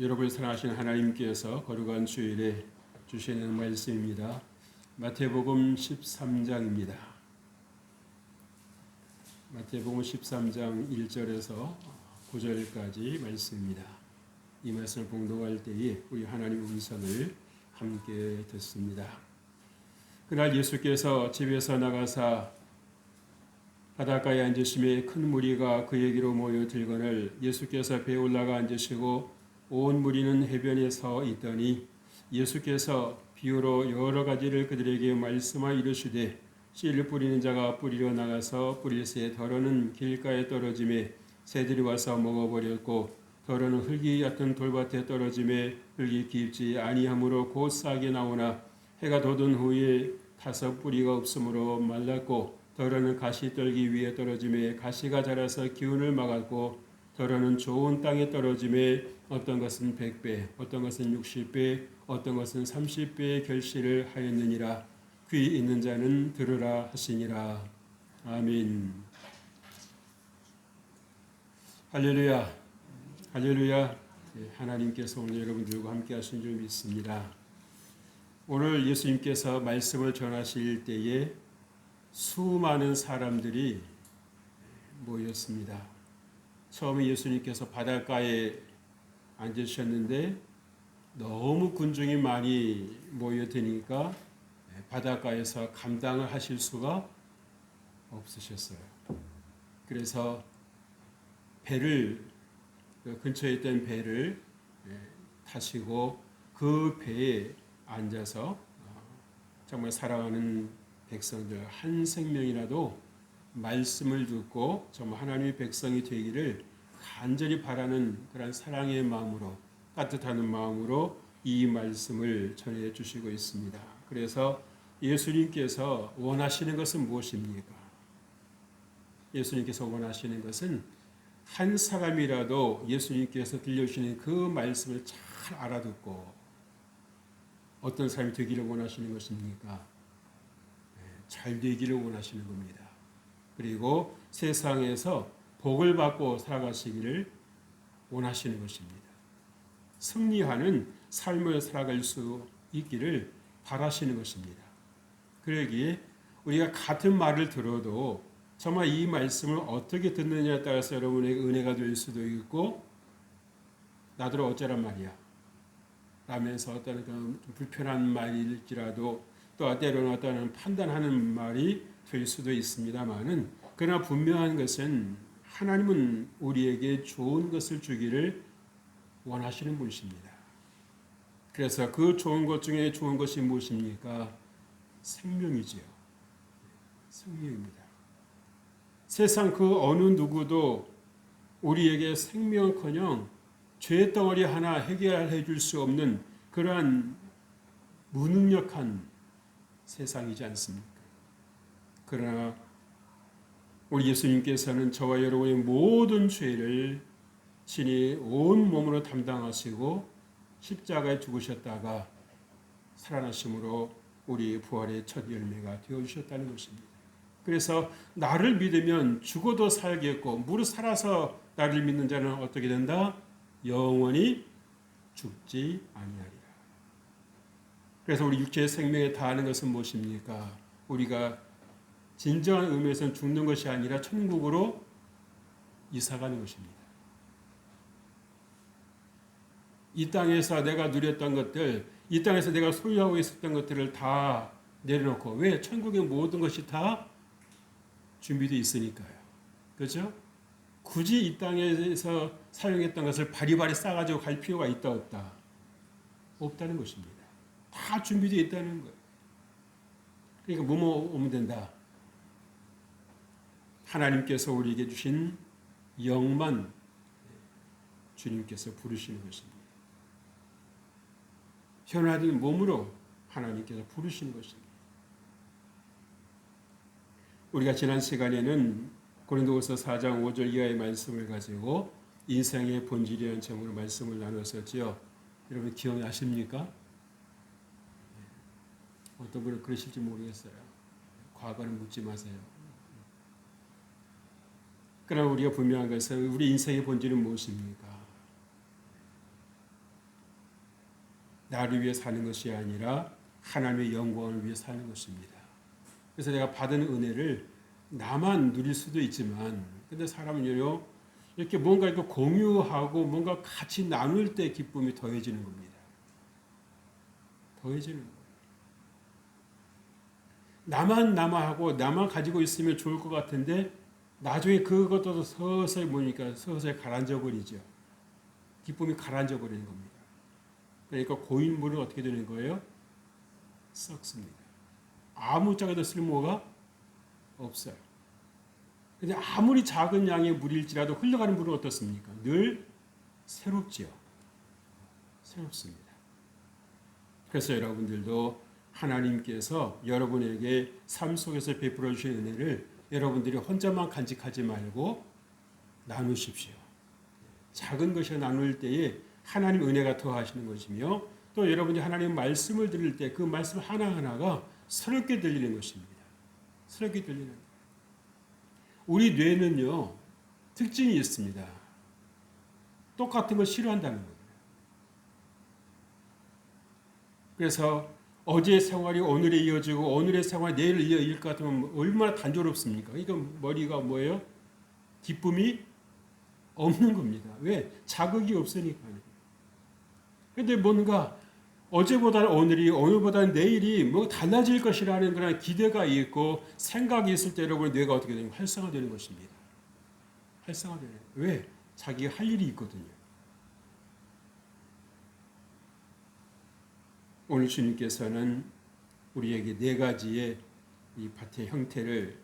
여러분을 사랑하시는 하나님께서 거룩한 주일에 주시는 말씀입니다. 마태복음 13장입니다. 마태복음 13장 1절에서 9절까지 말씀입니다. 이 말씀을 봉독할 때에 우리 하나님의 음성을 함께 듣습니다. 그날 예수께서 집에서 나가사 바닷가에 앉으심에 큰 무리가 그에게로 모여들거늘 예수께서 배에 올라가 앉으시고 온 무리는 해변에 서 있더니 예수께서 비유로 여러 가지를 그들에게 말씀하여 이르시되 씨를 뿌리는 자가 뿌리러 나가서 뿌릴새 덜어는 길가에 떨어짐에 새들이 와서 먹어버렸고 덜어는 흙이 얕은 돌밭에 떨어짐에 흙이 깊지 아니하므로 곧 싹이 나오나 해가 돋은 후에 타서 뿌리가 없으므로 말랐고 덜어는 가시떨기 위에 떨어짐에 가시가 자라서 기운을 막았고 덜어는 좋은 땅에 떨어짐에 어떤 것은 100배, 어떤 것은 60배, 어떤 것은 30배의 결실을 하였느니라. 귀 있는 자는 들으라 하시니라. 아멘. 할렐루야. 할렐루야. 하나님께서 오늘 여러분들과 함께 하신 줄 믿습니다. 오늘 예수님께서 말씀을 전하실 때에 수많은 사람들이 모였습니다. 처음에 예수님께서 바닷가에 앉으셨는데 너무 군중이 많이 모여드니까 바닷가에서 감당을 하실 수가 없으셨어요. 그래서 배를 근처에 있던 배를 타시고 그 배에 앉아서 정말 사랑하는 백성들 한 생명이라도 말씀을 듣고 정말 하나님의 백성이 되기를 간절히 바라는 그런 사랑의 마음으로 따뜻한 마음으로 이 말씀을 전해 주시고 있습니다. 그래서 예수님께서 원하시는 것은 무엇입니까? 예수님께서 원하시는 것은 한 사람이라도 예수님께서 들려주시는 그 말씀을 잘 알아듣고 어떤 사람이 되기를 원하시는 것입니까? 잘 되기를 원하시는 겁니다. 그리고 세상에서 복을 받고 살아가시기를 원하시는 것입니다. 승리하는 삶을 살아갈 수 있기를 바라시는 것입니다. 그러기에 우리가 같은 말을 들어도 정말 이 말씀을 어떻게 듣느냐에 따라서 여러분에게 은혜가 될 수도 있고 나더러 어쩌란 말이야 라면서 어떤 좀 불편한 말일지라도 또 때로는 어떤 판단하는 말이 될 수도 있습니다만은 그러나 분명한 것은 하나님은 우리에게 좋은 것을 주기를 원하시는 분이십니다. 그래서 그 좋은 것 중에 좋은 것이 무엇입니까? 생명이지요. 생명입니다. 세상 그 어느 누구도 우리에게 생명은커녕 죄의 덩어리 하나 해결해 줄 수 없는 그러한 무능력한 세상이지 않습니까? 그러나 우리 예수님께서는 저와 여러분의 모든 죄를 친히 온 몸으로 담당하시고 십자가에 죽으셨다가 살아나심으로 우리 부활의 첫 열매가 되어주셨다는 것입니다. 그래서 나를 믿으면 죽어도 살겠고 무릇 살아서 나를 믿는 자는 어떻게 된다? 영원히 죽지 아니하리라. 그래서 우리 육체의 생명에 다하는 것은 무엇입니까? 우리가 진정한 의미에서는 죽는 것이 아니라 천국으로 이사가는 것입니다. 이 땅에서 내가 누렸던 것들, 이 땅에서 내가 소유하고 있었던 것들을 다 내려놓고 왜? 천국의 모든 것이 다 준비되어 있으니까요. 그렇죠? 굳이 이 땅에서 사용했던 것을 바리바리 싸가지고 갈 필요가 있다 없다? 없다는 것입니다. 다 준비되어 있다는 거예요. 그러니까 뭐뭐 오면 된다. 하나님께서 우리에게 주신 영만 주님께서 부르시는 것입니다. 현화된 몸으로 하나님께서 부르시는 것입니다. 우리가 지난 시간에는 고린도후서 4장 5절 이하의 말씀을 가지고 인생의 본질이라는 제목으로 말씀을 나눴었지요. 여러분 기억나십니까? 어떤 분은 그러실지 모르겠어요. 과거는 묻지 마세요. 그러나 우리가 분명한 것은 우리 인생의 본질은 무엇입니까? 나를 위해 사는 것이 아니라 하나님의 영광을 위해 사는 것입니다. 그래서 내가 받은 은혜를 나만 누릴 수도 있지만, 근데 사람은요, 이렇게 뭔가 이렇게 공유하고 뭔가 같이 나눌 때 기쁨이 더해지는 겁니다. 더해지는 거예요. 나만 하고 나만 가지고 있으면 좋을 것 같은데 나중에 그것도 서서히 보니까 서서히 가라앉아 버리죠. 기쁨이 가라앉아 버리는 겁니다. 그러니까 고인물은 어떻게 되는 거예요? 썩습니다. 아무짝에도 쓸모가 없어요. 근데 아무리 작은 양의 물일지라도 흘러가는 물은 어떻습니까? 늘 새롭지요. 새롭습니다. 그래서 여러분들도 하나님께서 여러분에게 삶 속에서 베풀어 주신 은혜를 여러분들이 혼자만 간직하지 말고 나누십시오. 작은 것이 나눌 때에 하나님 은혜가 더하시는 것이며, 또 여러분이 하나님 말씀을 들을 때 그 말씀 하나하나가 새롭게 들리는 것입니다. 새롭게 들리는 거예요. 우리 뇌는요, 특징이 있습니다. 똑같은 걸 싫어한다는 거예요. 그래서 어제의 생활이 오늘에 이어지고 오늘의 생활이 내일 이어질 것 같으면 얼마나 단조롭습니까? 그러니까 머리가 뭐예요? 기쁨이 없는 겁니다. 왜? 자극이 없으니까요. 그런데 뭔가 어제보다는 오늘이, 오늘보다는 내일이 뭐 달라질 것이라는 그런 기대가 있고 생각이 있을 때 여러분 뇌가 어떻게 되는 활성화되는 것입니다. 활성화되는. 왜? 자기가 할 일이 있거든요. 오늘 주님께서는 우리에게 네 가지의 이 밭의 형태를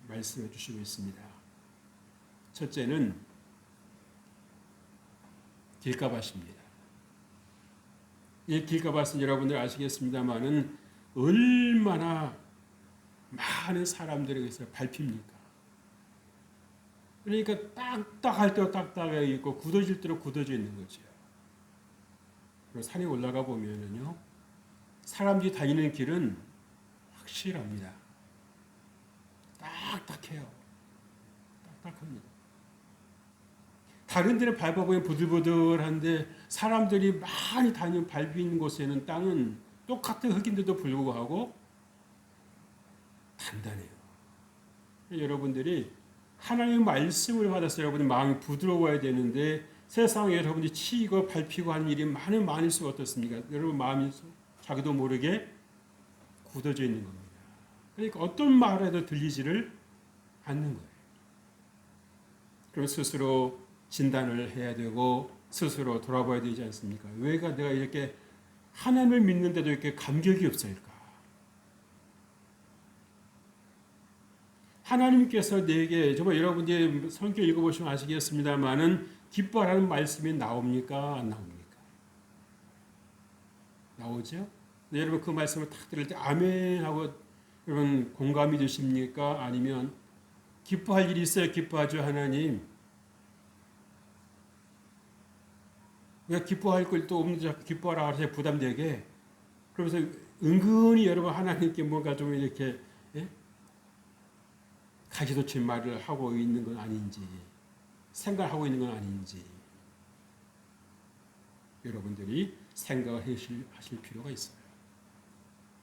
말씀해 주시고 있습니다. 첫째는 길가밭입니다. 이 길가밭은 여러분들 아시겠습니다만은 얼마나 많은 사람들에게서 밟힙니까? 그러니까 딱딱할 때도 딱딱해 있고 굳어질 때도 굳어져 있는 거죠. 그리고 산에 올라가 보면은요, 사람들이 다니는 길은 확실합니다. 딱딱해요. 딱딱합니다. 다른 데는 밟아보면 부들부들한데 사람들이 많이 다니는 밟히는 곳에는 땅은 똑같은 흙인데도 불구하고 단단해요. 여러분들이 하나님의 말씀을 받아서 여러분의 마음이 부드러워야 되는데 세상에 여러분이 치이고 밟히고 하는 일이 많을수록 어떻습니까? 여러분 마음이 자기도 모르게 굳어져 있는 겁니다. 그러니까 어떤 말에도 들리지를 않는 거예요. 그럼 스스로 진단을 해야 되고 스스로 돌아봐야 되지 않습니까? 왜가 내가 이렇게 하나님을 믿는데도 이렇게 감격이 없을까? 하나님께서 내게, 정말 여러분이 성경 읽어보시면 아시겠습니다만은 기뻐하라는 말씀이 나옵니까? 안 나옵니까? 나오죠? 네, 여러분 그 말씀을 딱 들을 때 아멘 하고 여러분 공감이 되십니까? 아니면 기뻐할 일이 있어야 기뻐하죠, 하나님. 왜 기뻐할 것도 없는데 자꾸 기뻐하라 하세요, 부담되게. 그러면서 은근히 여러분 하나님께 뭔가 좀 이렇게 가지도친 말을 하고 있는 건 아닌지, 생각하고 있는 건 아닌지 여러분들이 생각하실 필요가 있어요.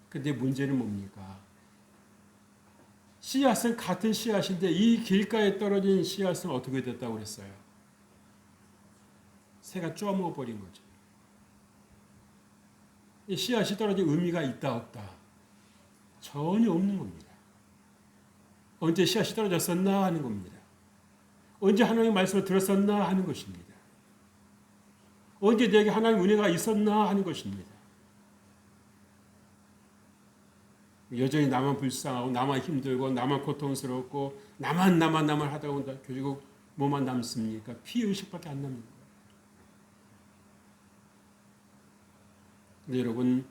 근데 문제는 뭡니까? 씨앗은 같은 씨앗인데 이 길가에 떨어진 씨앗은 어떻게 됐다고 그랬어요? 새가 쪼아먹어버린 거죠. 이 씨앗이 떨어진 의미가 있다 없다? 전혀 없는 겁니다. 언제 씨앗이 떨어졌었나 하는 겁니다. 언제 하나님의 말씀을 들었었나 하는 것입니다. 언제 내게 하나님의 은혜가 있었나 하는 것입니다. 여전히 나만 불쌍하고 나만 힘들고 나만 고통스럽고 나만 하다 보니까 결국 뭐만 남습니까? 피의식밖에 안 남는 거예요. 근데 여러분,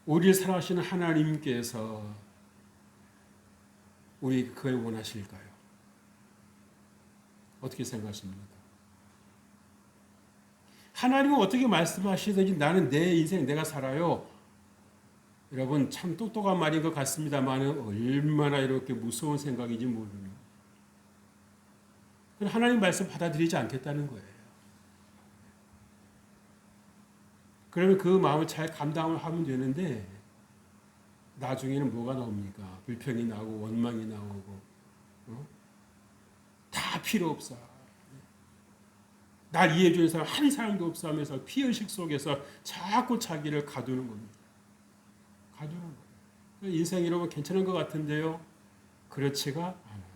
우리를 사랑하시는 하나님께서 우리에게 그걸 원하실까요? 어떻게 생각하십니까? 하나님은 어떻게 말씀하시든지 나는 내 인생 내가 살아요. 여러분 참 똑똑한 말인 것 같습니다만 얼마나 이렇게 무서운 생각인지 모르는. 하나님 말씀 받아들이지 않겠다는 거예요. 그러면 그 마음을 잘 감당을 하면 되는데 나중에는 뭐가 나옵니까? 불평이 나오고 원망이 나오고 다 필요 없어. 날 이해해주는 사람 한 사람도 없어 하면서 피의식 속에서 자꾸 자기를 가두는 겁니다. 가두는 거예요. 인생 이러면 괜찮은 것 같은데요. 그렇지가 않아요.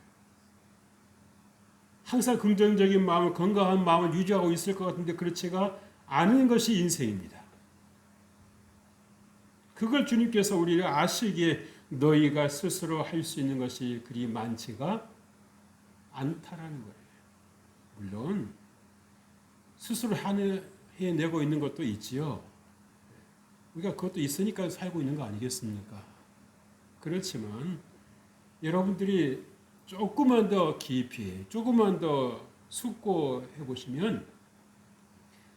항상 긍정적인 마음을, 건강한 마음을 유지하고 있을 것 같은데 그렇지가 않은 것이 인생입니다. 그걸 주님께서 우리를 아시기에 너희가 스스로 할 수 있는 것이 그리 많지가 않다라는 거예요. 물론 스스로 해내고 있는 것도 있지요. 우리가 그것도 있으니까 살고 있는 거 아니겠습니까? 그렇지만 여러분들이 조금만 더 깊이, 조금만 더 숙고해 보시면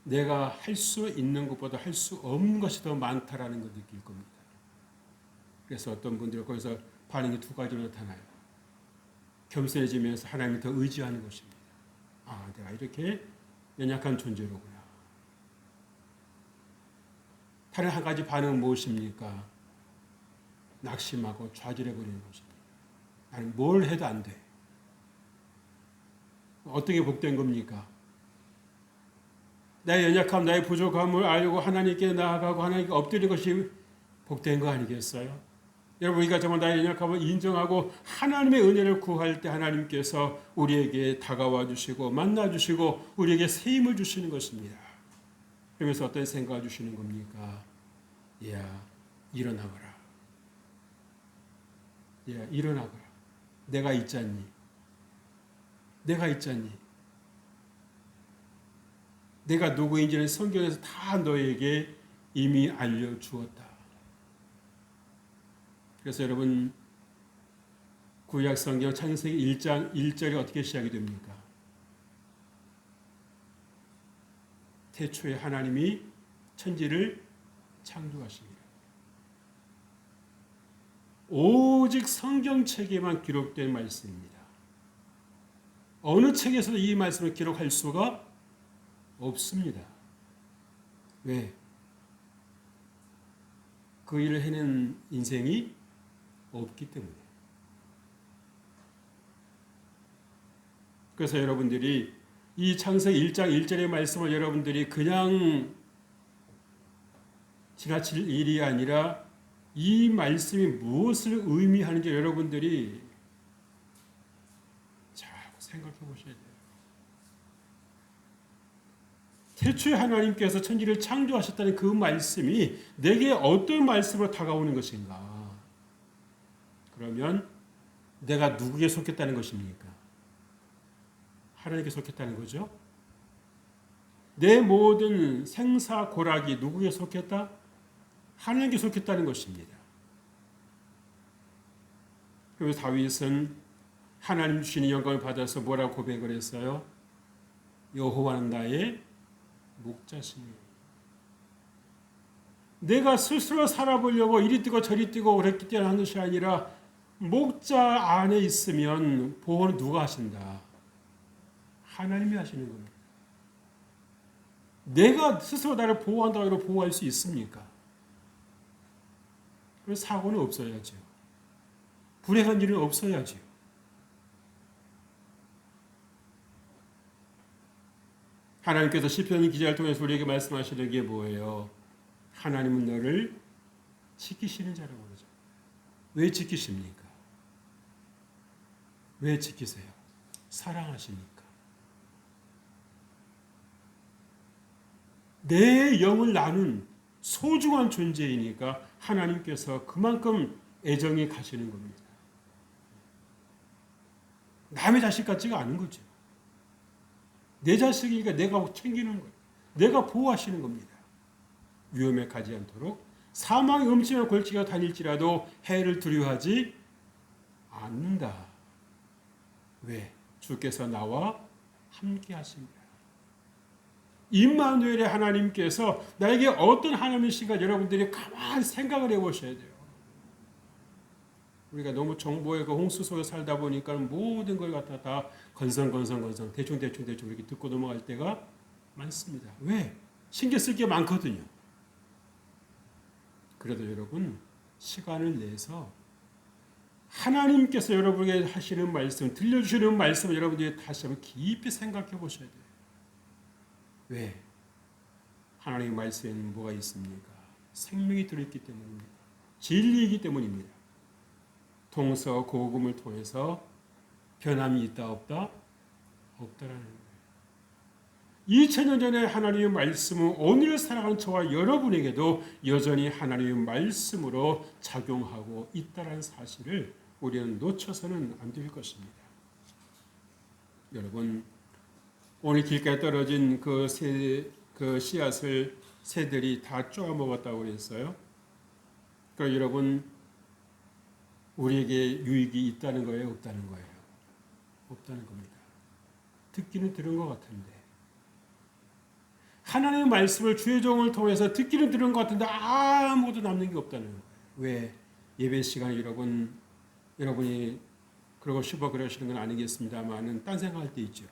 내가 할 수 있는 것보다 할 수 없는 것이 더 많다라는 걸 느낄 겁니다. 그래서 어떤 분들은 거기서 반응이 두 가지로 나타나요. 겸손해지면서 하나님을 더 의지하는 것입니다. 아, 내가 이렇게 연약한 존재로구나. 다른 한 가지 반응은 무엇입니까? 낙심하고 좌절해버리는 것입니다. 나는 뭘 해도 안 돼. 어떻게 복된 겁니까? 나의 연약함, 나의 부족함을 알고 하나님께 나아가고 하나님께 엎드리는 것이 복된 거 아니겠어요? 여러분, 우리가 정말 나의 연약함을 인정하고 하나님의 은혜를 구할 때 하나님께서 우리에게 다가와 주시고 만나 주시고 우리에게 새 힘을 주시는 것입니다. 그러면서 어떤 생각을 주시는 겁니까? 야, 일어나거라. 야, 일어나거라. 내가 있잖니. 내가 있잖니. 내가 누구인지는 성경에서 다 너에게 이미 알려주었다. 그래서 여러분, 구약 성경 창세기 1장 1절이 어떻게 시작이 됩니까? 태초에 하나님이 천지를 창조하십니다. 오직 성경책에만 기록된 말씀입니다. 어느 책에서도 이 말씀을 기록할 수가 없습니다. 왜? 그 일을 해낸 인생이 없기 때문에. 그래서 여러분들이 이 창세기 1장 1절의 말씀을 여러분들이 그냥 지나칠 일이 아니라 이 말씀이 무엇을 의미하는지 여러분들이 잘 생각해 보셔야 돼요. 태초에 하나님께서 천지를 창조하셨다는 그 말씀이 내게 어떤 말씀으로 다가오는 것인가? 그러면 내가 누구에게 속했다는 것입니까? 하나님께 속했다는 거죠. 내 모든 생사고락이 누구에게 속했다? 하나님께 속했다는 것입니다. 그래서 다윗은 하나님 주시는 영광을 받아서 뭐라고 고백을 했어요? 여호와는 나의 목자시니. 내가 스스로 살아보려고 이리 뛰고 저리 뛰고 그랬기 때문에 하는 것이 아니라 목자 안에 있으면 보호는 누가 하신다? 하나님이 하시는 겁니다. 내가 스스로 나를 보호한다고 해도 보호할 수 있습니까? 그래서 사고는 없어야죠. 불행한 일은 없어야죠. 하나님께서 시편 기자를 통해서 우리에게 말씀하시는 게 뭐예요? 하나님은 너를 지키시는 자라고 그러죠. 왜 지키십니까? 왜 지키세요? 사랑하시니까. 내 영을 나눈 소중한 존재이니까 하나님께서 그만큼 애정이 가시는 겁니다. 남의 자식 같지가 않은 거죠. 내 자식이니까 내가 챙기는 거예요. 내가 보호하시는 겁니다. 위험에 가지 않도록 사망의 음침한 골짜기가 다닐지라도 해를 두려워하지 않는다. 왜? 주께서 나와 함께 하십니다. 임마누엘의 하나님께서 나에게 어떤 하나님이신가 여러분들이 가만히 생각을 해보셔야 돼요. 우리가 너무 정보의 그 홍수 속에 살다 보니까 모든 걸 갖다 다 건성 대충 이렇게 듣고 넘어갈 때가 많습니다. 왜? 신경 쓸 게 많거든요. 그래도 여러분 시간을 내서 하나님께서 여러분에게 하시는 말씀, 들려주시는 말씀을 여러분들이 다시 한번 깊이 생각해 보셔야 돼요. 왜? 하나님의 말씀에는 뭐가 있습니까? 생명이 들어있기 때문입니다. 진리이기 때문입니다. 동서 고금을 통해서 변함이 있다 없다? 없다라는 거예요. 2000년 전에 하나님의 말씀은 오늘 살아가는 저와 여러분에게도 여전히 하나님의 말씀으로 작용하고 있다는 사실을 우리는 놓쳐서는 안 될 것입니다. 여러분, 오늘 길가에 떨어진 그 씨앗을 새들이 다 쪼아 먹었다고 그랬어요. 그러니까 여러분, 우리에게 유익이 있다는 거예요, 없다는 거예요? 없다는 겁니다. 듣기는 들은 것 같은데, 하나님의 말씀을 주의 종을 통해서 듣기는 들은 것 같은데 아무것도 남는 게 없다는 거예요. 왜? 예배 시간에 여러분이 그러고 싶어 그러시는 건 아니겠습니다만은 딴 생각할 때 있죠.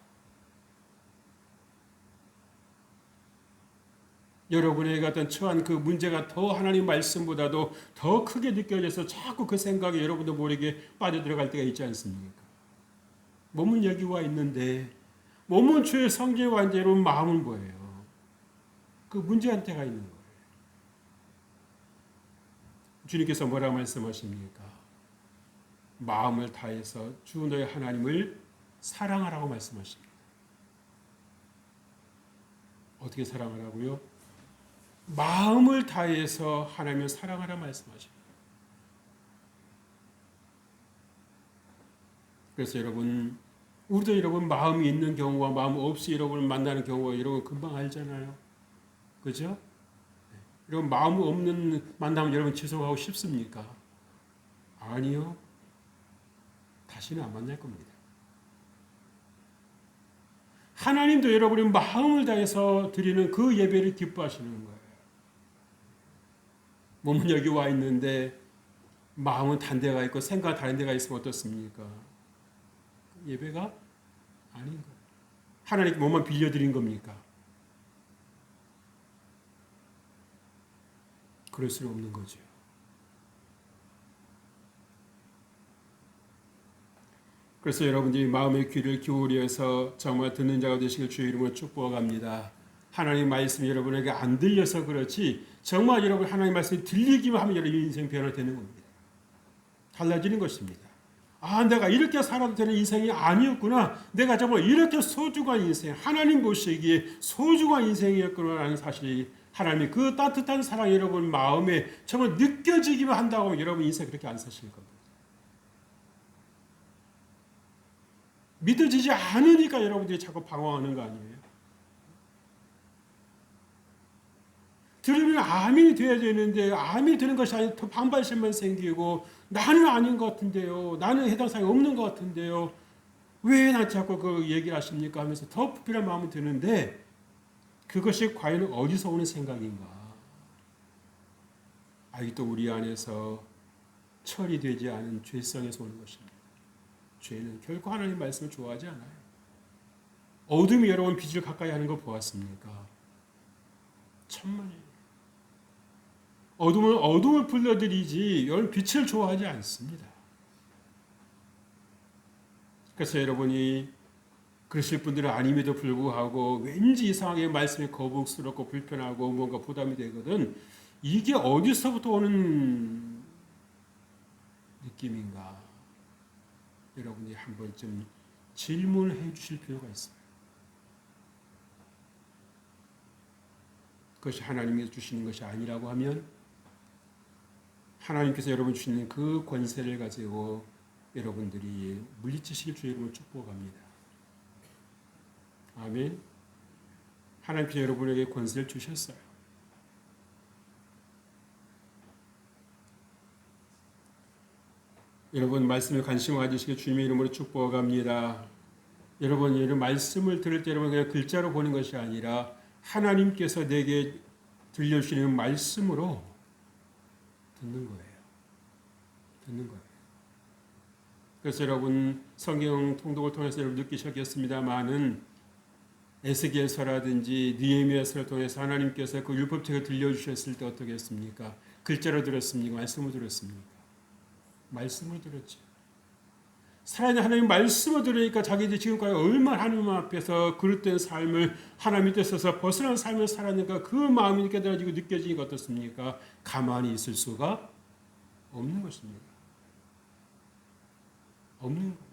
여러분에게 어떤 처한 그 문제가 더 하나님 말씀보다도 더 크게 느껴져서 자꾸 그 생각에 여러분도 모르게 빠져들어갈 때가 있지 않습니까? 몸은 여기 와 있는데 몸은 주의 성경에 와 있는데 여러분 마음은 뭐예요? 그 문제한테가 있는 거예요. 주님께서 뭐라 말씀하십니까? 마음을 다해서 주 너의 하나님을 사랑하라고 말씀하십니다. 어떻게 사랑하라고요? 마음을 다해서 하나님을 사랑하라 말씀하십니다. 그래서 여러분, 우리도 여러분 마음이 있는 경우와 마음 없이 여러분을 만나는 경우가 여러분 금방 알잖아요. 그죠? 여러분 마음 없는 만나면 여러분 지속하고 싶습니까? 아니요. 다시는 안 만날 겁니다. 하나님도 여러분이 마음을 다해서 드리는 그 예배를 기뻐하시는 거예요. 몸은 여기 와 있는데 마음은 다른 데가 있고 생각은 다른 데가 있으면 어떻습니까? 예배가 아닌 거예요. 하나님께 몸만 빌려드린 겁니까? 그럴 수는 없는 거죠. 그래서 여러분들이 마음의 귀를 기울여서 정말 듣는 자가 되시길 주의 이름으로 축복합니다. 하나님 말씀이 여러분에게 안 들려서 그렇지 정말 여러분 하나님 말씀이 들리기만 하면 여러분 인생 변화되는 겁니다. 달라지는 것입니다. 아, 내가 이렇게 살아도 되는 인생이 아니었구나. 내가 정말 이렇게 소중한 인생, 하나님 보시기에 소중한 인생이었구나라는 사실이 하나님의 그 따뜻한 사랑이 여러분 마음에 정말 느껴지기만 한다고 하면 여러분 인생 그렇게 안 사실 겁니다. 믿어지지 않으니까 여러분들이 자꾸 방황하는 거 아니에요? 들으면 아멘이 돼야 되는데 아멘이 되는 것이 아니라 더 반발심만 생기고 나는 아닌 것 같은데요. 나는 해당 사항이 없는 것 같은데요. 왜 나한테 자꾸 그 얘기를 하십니까? 하면서 더 불편한 마음이 드는데 그것이 과연 어디서 오는 생각인가? 아직도 우리 안에서 처리되지 않은 죄성에서 오는 것입니다. 죄는 결코 하나님 말씀을 좋아하지 않아요. 어둠이 여러분 빛을 가까이 하는 거 보았습니까? 천만에요. 어둠을 불러들이지 여러분 빛을 좋아하지 않습니다. 그래서 여러분이 그러실 분들은 아님에도 불구하고 왠지 이상하게 말씀이 거북스럽고 불편하고 뭔가 부담이 되거든. 이게 어디서부터 오는 느낌인가? 여러분이 한 번쯤 질문해 주실 필요가 있어요. 그것이 하나님께서 주시는 것이 아니라고 하면 하나님께서 여러분 주시는 그 권세를 가지고 여러분들이 물리치시길 주의 이름으로 축복합니다. 아멘. 하나님께서 여러분에게 권세를 주셨어요. 여러분 말씀에 관심 가지시길 주님의 이름으로 축복합니다. 여러분 이런 말씀을 들을 때 여러분 그냥 글자로 보는 것이 아니라 하나님께서 내게 들려주시는 말씀으로 듣는 거예요. 듣는 거예요. 그래서 여러분 성경 통독을 통해서 여러분 느끼셨겠습니다만은 에스겔서라든지 느헤미야서를 통해서 하나님께서 그 율법책을 들려주셨을 때 어떻게 했습니까? 글자로 들었습니까? 말씀을 들었습니까? 말씀을 들었죠. 살아있는 하나님 말씀을 들으니까 자기들이 지금까지 얼마나 하나님 앞에서 그릇된 삶을 하나님의 뜻에서 벗어난 삶을 살았는가 그 마음이 깨달아지고 느껴지니까 어떻습니까? 가만히 있을 수가 없는 것입니다. 없는 거예요.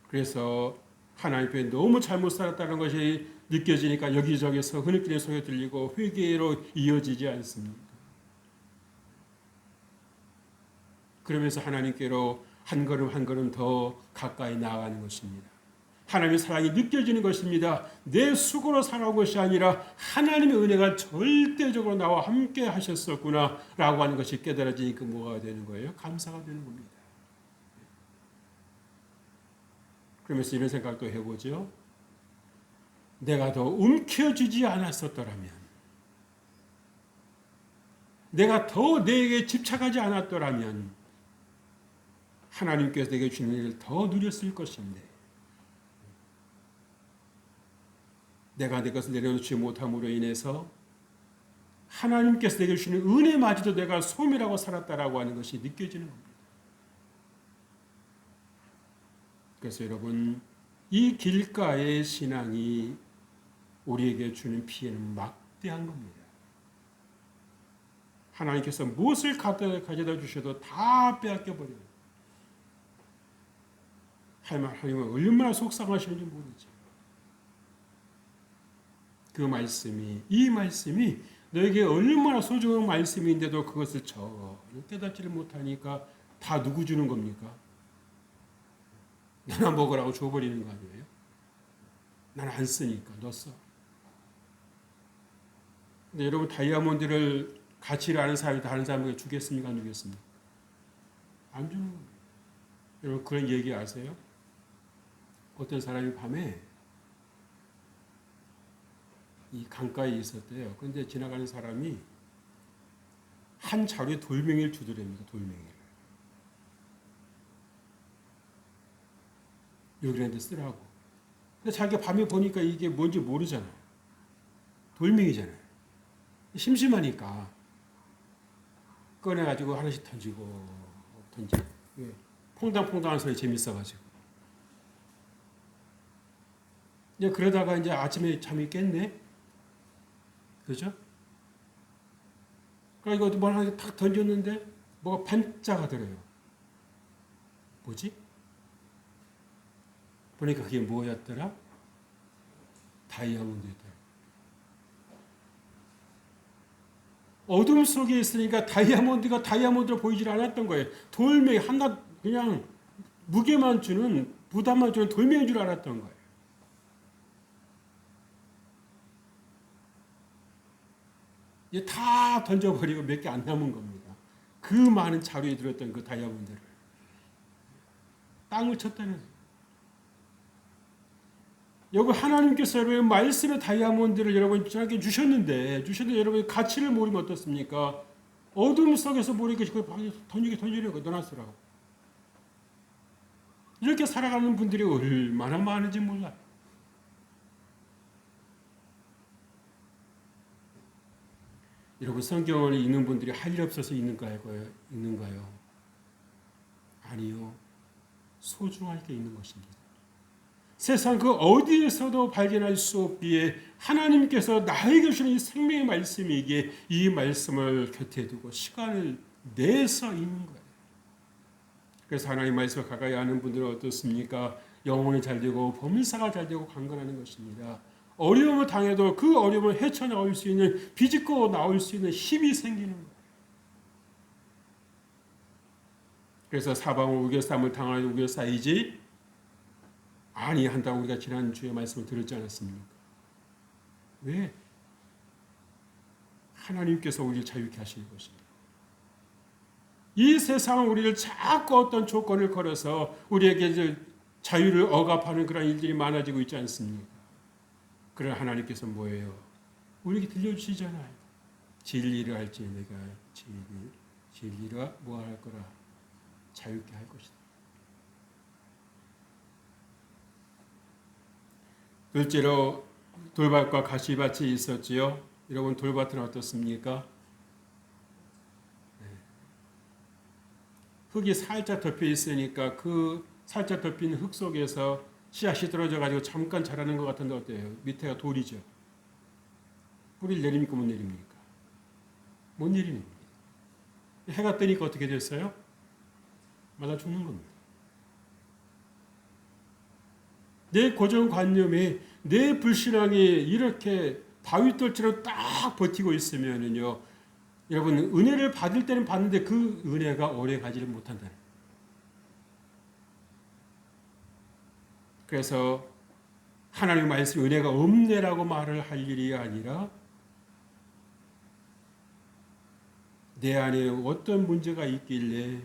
그래서 하나님 앞에 너무 잘못 살았다는 것이 느껴지니까 여기저기서 흐느끼는 소리 들리고 회개로 이어지지 않습니까? 그러면서 하나님께로 한 걸음 한 걸음 더 가까이 나아가는 것입니다. 하나님의 사랑이 느껴지는 것입니다. 내 수고로 살아온 것이 아니라 하나님의 은혜가 절대적으로 나와 함께 하셨었구나 라고 하는 것이 깨달아지니까 뭐가 되는 거예요? 감사가 되는 겁니다. 그러면서 이런 생각도 해보죠. 내가 더 움켜쥐지 않았었더라면, 내가 더 내게 집착하지 않았더라면 하나님께서 내게 주는 일을 더 누렸을 것인데 내가 내 것을 내려놓지 못함으로 인해서 하나님께서 내게 주시는 은혜마저도 내가 소멸하고 살았다라고 하는 것이 느껴지는 겁니다. 그래서 여러분, 이 길가의 신앙이 우리에게 주는 피해는 막대한 겁니다. 하나님께서 무엇을 가져다 주셔도 다 빼앗겨 버려요. 하나님은 얼마나 속상하시는지 모르죠. 그 말씀이, 이 말씀이 너에게 얼마나 소중한 말씀인데도 그것을 전혀 깨닫지를 못하니까 다 누구 주는 겁니까? 너나 먹으라고 줘버리는 거 아니에요? 나는 안 쓰니까 너 써. 근데 여러분, 다이아몬드를 가치를 아는 사람이 다른 사람에게 주겠습니까? 안 주겠습니까? 안 주는 거예요. 여러분, 그런 얘기 아세요? 어떤 사람이 밤에 이 강가에 있었대요. 그런데 지나가는 사람이 한 자루에 돌멩이를 주더랍니다. 돌멩이를. 여기라는데 쓰라고. 근데 자기가 밤에 보니까 이게 뭔지 모르잖아요. 돌멩이잖아요. 심심하니까 꺼내가지고 하나씩 던지고 퐁당퐁당한 소리 재밌어가지고. 이제 그러다가 이제 아침에 잠이 깼네. 그죠? 그러니까 이거 뭘 하나 탁 던졌는데 뭐가 반짝하더래요. 뭐지? 보니까 그게 뭐였더라? 다이아몬드였더라. 어둠 속에 있으니까 다이아몬드가 다이아몬드로 보이질 않았던 거예요. 돌멩이 하나 그냥 무게만 주는 부담만 주는 돌멩이인 줄 알았던 거예요. 이제 다 던져버리고 몇 개 안 남은 겁니다. 그 많은 자루에 들었던 그 다이아몬드를 땅을 쳤다는 거예요. 여러분, 하나님께서 여러분 말씀의 다이아몬드를 여러분 저에게 주셨는데 여러분 가치를 모르면 어떻습니까? 어둠 속에서 모르니까 그걸 던지려고 넣어놨으라고. 이렇게 살아가는 분들이 얼마나 많은지 몰라요. 여러분, 성경을 읽는 분들이 할 일 없어서 읽는가요? 아니요. 소중할 게 있는 것입니다. 세상 그 어디에서도 발견할 수 없기에 하나님께서 나에게 주신 이 생명의 말씀이기에 이 말씀을 곁에 두고 시간을 내서 읽는 거예요. 그래서 하나님 말씀을 가까이 하는 분들은 어떻습니까? 영혼이 잘 되고 범사가 잘 되고 강건하는 것입니다. 어려움을 당해도 그 어려움을 헤쳐나올 수 있는, 비집고 나올 수 있는 힘이 생기는 거예요. 그래서 사방을 우겨쌈을 당하는 우겨싸이지 아니한다고 우리가 지난주에 말씀을 들었지 않았습니까? 왜? 하나님께서 우리를 자유케 하시는 것입니다. 이 세상은 우리를 자꾸 어떤 조건을 걸어서 우리에게 자유를 억압하는 그런 일들이 많아지고 있지 않습니까? 그러나 하나님께서 뭐예요? 우리에게 들려주시잖아요. 진리를 할지 내가 진리가 뭐 할 거라? 자유케 할 것이다. 둘째로 돌밭과 가시밭이 있었지요. 여러분, 돌밭은 어떻습니까? 흙이 살짝 덮여 있으니까 그 살짝 덮인 흙 속에서 씨앗이 떨어져 가지고 잠깐 자라는 것 같은데 어때요? 밑에가 돌이죠. 뿌리를 내립니까 못 내립니까? 못 내리는 겁니다. 해가 뜨니까 어떻게 됐어요? 맞아 죽는 겁니다. 내 고정관념이 내 불신앙이 이렇게 바위돌처럼 딱 버티고 있으면은요, 여러분 은혜를 받을 때는 받는데 그 은혜가 오래 가지를 못한다는 거예요. 그래서 하나님 말씀 은혜가 없네라고 말을 할 일이 아니라 내 안에 어떤 문제가 있길래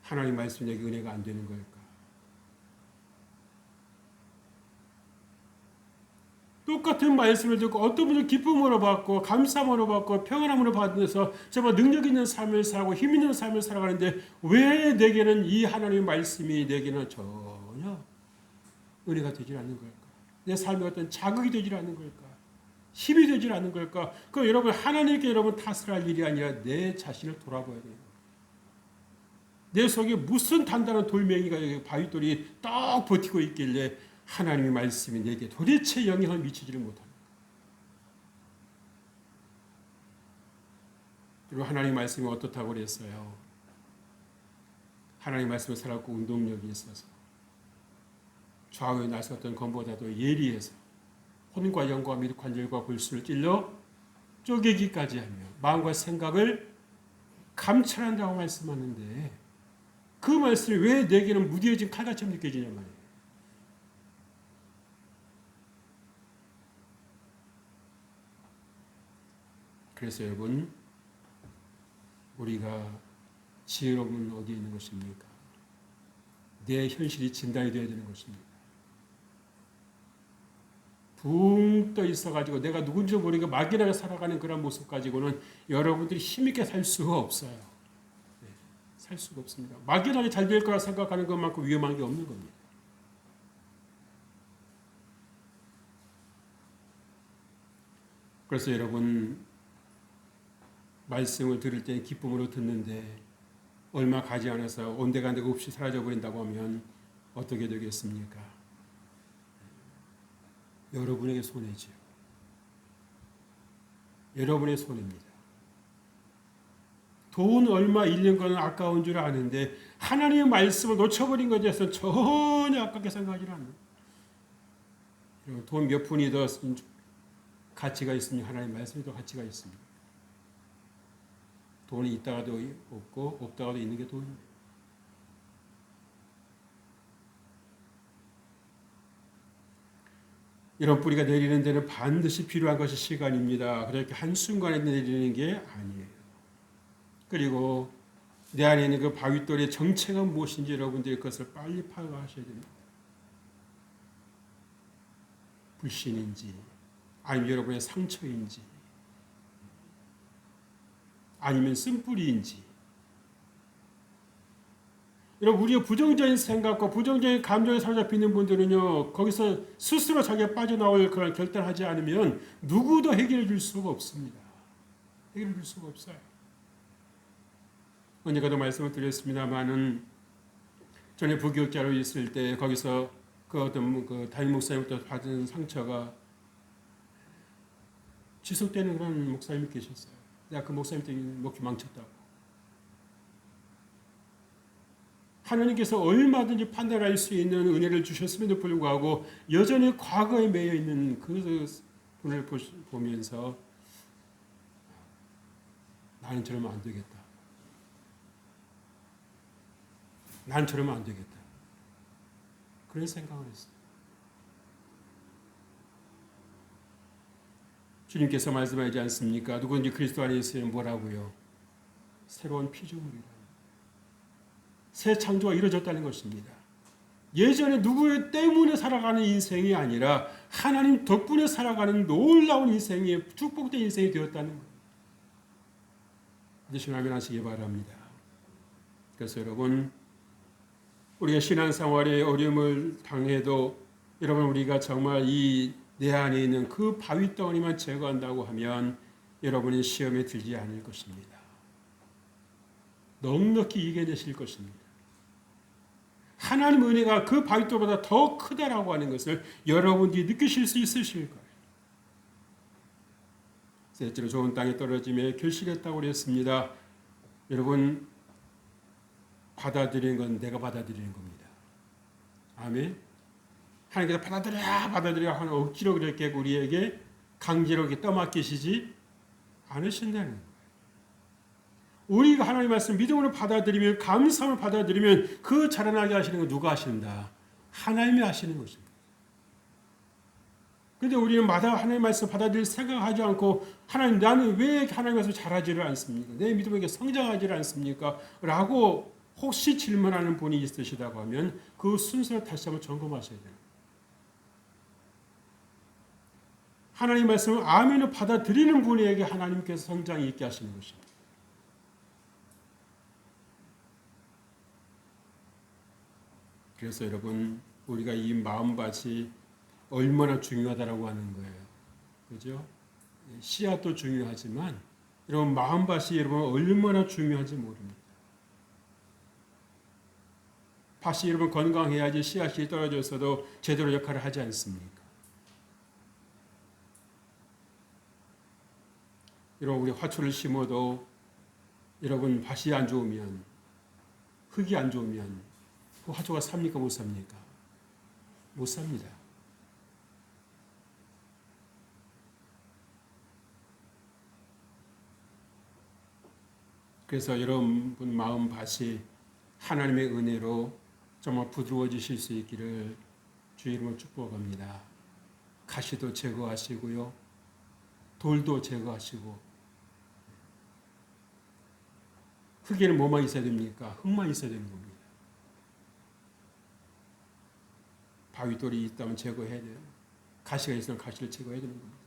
하나님 말씀에게 은혜가 안 되는 걸까? 똑같은 말씀을 듣고 어떤 분은 기쁨으로 받고 감사함으로 받고 평안함으로 받으면서 정말 능력 있는 삶을 살고 힘 있는 삶을 살아가는데 왜 내게는 이 하나님의 말씀이 내게는 전혀 은혜가 되지 않는 걸까? 내 삶에 어떤 자극이 되지 않는 걸까? 힘이 되지 않는 걸까? 그럼 여러분 하나님께 여러분 탓을 할 일이 아니라 내 자신을 돌아봐야 돼요. 내 속에 무슨 단단한 돌멩이가 바위돌이 딱 버티고 있길래 하나님의 말씀이 내게 도대체 영향을 미치지를 못합니다. 그리고 하나님의 말씀이 어떻다고 그랬어요? 하나님의 말씀을 살았고 운동력이 있어서 좌우에 나섰던 것보다도 예리해서 혼과 영과 및 관절과 골수를 찔러 쪼개기까지 하며 마음과 생각을 감찰한다고 말씀하는데 그 말씀이 왜 내게는 무뎌진 칼같이 느껴지냐 말이에요. 그래서 여러분 우리가 지혜로움은 어디에 있는 것입니까? 내 현실이 진단이 되어야 되는 것입니다. 붕 떠 있어가지고 내가 누군지 모르게 막연하게 살아가는 그런 모습 가지고는 여러분들이 힘있게 살 수가 없어요. 네, 살 수가 없습니다. 막연하게 잘 될 거라 생각하는 것만큼 위험한 게 없는 겁니다. 그래서 여러분 말씀을 들을 때 기쁨으로 듣는데 얼마 가지 않아서 온데간데 없이 사라져 버린다고 하면 어떻게 되겠습니까? 여러분에게 손해죠. 여러분의 손해입니다. 돈 얼마 잃는 건 아까운 줄 아는데 하나님의 말씀을 놓쳐버린 것에 대해서 전혀 아깝게 생각하지 않아요. 돈 몇 푼이 더 가치가 있으면 하나님의 말씀이 더 가치가 있습니다. 돈이 있다가도 없고 없다가도 있는 게 돈입니다. 이런 뿌리가 내리는 데는 반드시 필요한 것이 시간입니다. 그렇게 한순간에 내리는 게 아니에요. 그리고 내 안에 있는 그 바위돌의 정체가 무엇인지 여러분들이 그것을 빨리 파악하셔야 됩니다. 불신인지 아니면 여러분의 상처인지 아니면 쓴뿌리인지 여러분 우리가 부정적인 생각과 부정적인 감정에 사로잡혀 있는 분들은요 거기서 스스로 자기가 빠져나올 그런 결단하지 않으면 누구도 해결해 줄 수가 없습니다. 해결해 줄 수가 없어요. 언젠가도 말씀을 드렸습니다마는 전에 부교육자로 있을 때 거기서 그 어떤 그 담임 목사님부터 받은 상처가 지속되는 그런 목사님이 계셨어요. 내가 그 목사님 때문에 목이 망쳤다고. 하나님께서 얼마든지 판단할 수 있는 은혜를 주셨음에도 불구하고 여전히 과거에 매여 있는 그 분을 보면서 나는 저러면 안 되겠다. 난 저러면 안 되겠다. 그런 생각을 했어요. 주님께서 말씀하지 않습니까? 누구든지 그리스도 안에 있으면 뭐라고요? 새로운 피조물이다. 새 창조가 이루어졌다는 것입니다. 예전에 누구 때문에 살아가는 인생이 아니라 하나님 덕분에 살아가는 놀라운 인생이 축복된 인생이 되었다는 거예요. 이제 신앙하시기 바랍니다. 그래서 여러분 우리가 신앙생활에 어려움을 당해도 여러분 우리가 정말 이 내 안에 있는 그 바위덩어리만 제거한다고 하면 여러분이 시험에 들지 않을 것입니다. 넉넉히 이겨내실 것입니다. 하나님 은혜가 그 바위돌보다 더 크다라고 하는 것을 여러분들이 느끼실 수 있으실 거예요. 셋째로 좋은 땅에 떨어짐에 결실했다고 그랬습니다. 여러분, 받아들이는 건 내가 받아들이는 겁니다. 아멘. 하나님께서 받아들여 하는 억지로 그렇게 우리에게 강제로 이렇게 떠맡기시지 않으신다는 거예요. 우리가 하나님의 말씀 믿음으로 받아들이면, 감사함을 받아들이면 그 자라나게 하시는 건 누가 하신다? 하나님이 하시는 것입니다. 그런데 우리는 하나님의 말씀 받아들일 생각하지 않고, 하나님, 나는 왜 하나님의 말씀 잘하지를 않습니까? 내 믿음에게 성장하지를 않습니까? 라고 혹시 질문하는 분이 있으시다고 하면 그 순서를 다시 한번 점검하셔야 돼요. 하나님의 말씀을 아멘을 받아들이는 분에게 하나님께서 성장이 있게 하시는 것입니다. 그래서 여러분, 우리가 이 마음밭이 얼마나 중요하다라고 하는 거예요. 그죠? 씨앗도 중요하지만 여러분, 마음밭이 여러분 얼마나 중요한지 모릅니다. 밭이 여러분 건강해야지 씨앗이 떨어져서도 제대로 역할을 하지 않습니까? 여러분, 우리 화초를 심어도 여러분 밭이 안 좋으면, 흙이 안 좋으면 그 화초가 삽니까? 못 삽니까? 못 삽니다. 그래서 여러분 마음 밭이 하나님의 은혜로 정말 부드러워지실 수 있기를 주의 이름으로 축복합니다. 가시도 제거하시고요, 돌도 제거하시고. 흙에는 뭐만 있어야 됩니까? 흙만 있어야 되는 겁니다. 바위돌이 있다면 제거해야 돼요. 가시가 있으면 가시를 제거해야 되는 겁니다.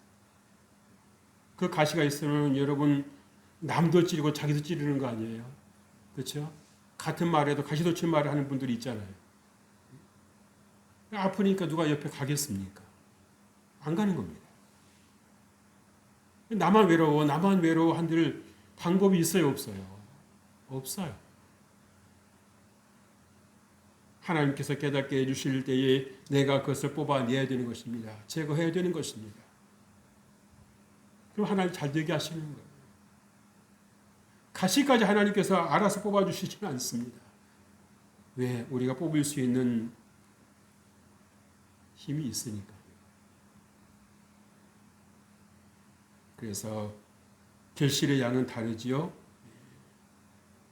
그 가시가 있으면 여러분 남도 찌르고 자기도 찌르는 거 아니에요? 그렇죠? 같은 말에도 가시도 칠 말을 하는 분들이 있잖아요. 아프니까 누가 옆에 가겠습니까? 안 가는 겁니다. 나만 외로워 한들 방법이 있어요, 없어요? 없어요. 하나님께서 깨닫게 해주실 때에 내가 그것을 뽑아내야 되는 것입니다. 제거해야 되는 것입니다. 그럼 하나님 잘 되게 하시는 거예요. 가시까지 하나님께서 알아서 뽑아주시지는 않습니다. 왜? 우리가 뽑을 수 있는 힘이 있으니까. 그래서 결실의 양은 다르지요.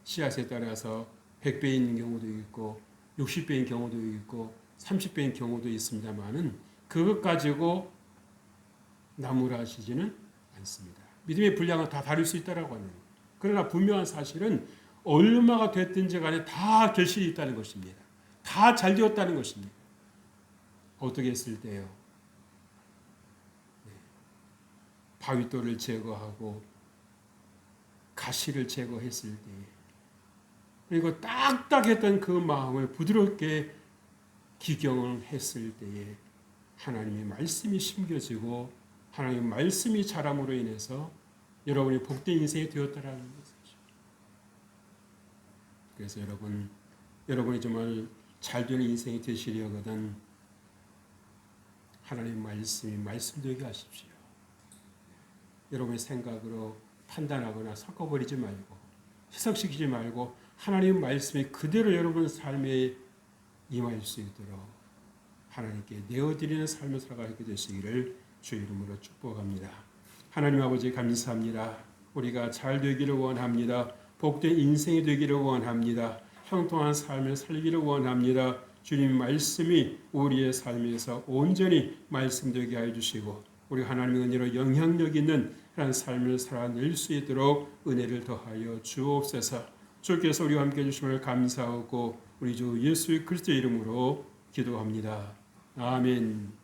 씨앗에 따라서 100배인 경우도 있고 60배인 경우도 있고 30배인 경우도 있습니다만은 그것 가지고 나무라시지는 않습니다. 믿음의 분량은 다 다를 수 있다라고 하는 거예요. 그러나 분명한 사실은 얼마가 됐든지 간에 다 결실이 있다는 것입니다. 다 잘 되었다는 것입니다. 어떻게 했을 때요? 바위돌을 제거하고 가시를 제거했을 때, 그리고 딱딱했던 그 마음을 부드럽게 기경을 했을 때에 하나님의 말씀이 심겨지고 하나님의 말씀이 자람으로 인해서 여러분이 복된 인생이 되었다라는 것이죠. 그래서 여러분이 정말 잘 되는 인생이 되시려거든 하나님의 말씀이 말씀되게 하십시오. 여러분의 생각으로 판단하거나 섞어버리지 말고 해석시키지 말고 하나님의 말씀이 그대로 여러분 삶에 임할 수 있도록 하나님께 내어드리는 삶을 살아가게 되시기를 주의 이름으로 축복합니다. 하나님 아버지 감사합니다. 우리가 잘 되기를 원합니다. 복된 인생이 되기를 원합니다. 형통한 삶을 살기를 원합니다. 주님 말씀이 우리의 삶에서 온전히 말씀되게 하여 주시고 우리 하나님의 은혜로 영향력 있는 그런 삶을 살아낼 수 있도록 은혜를 더하여 주옵소서. 주께서 우리와 함께 해주심을 감사하고 우리 주 예수 그리스도의 이름으로 기도합니다. 아멘.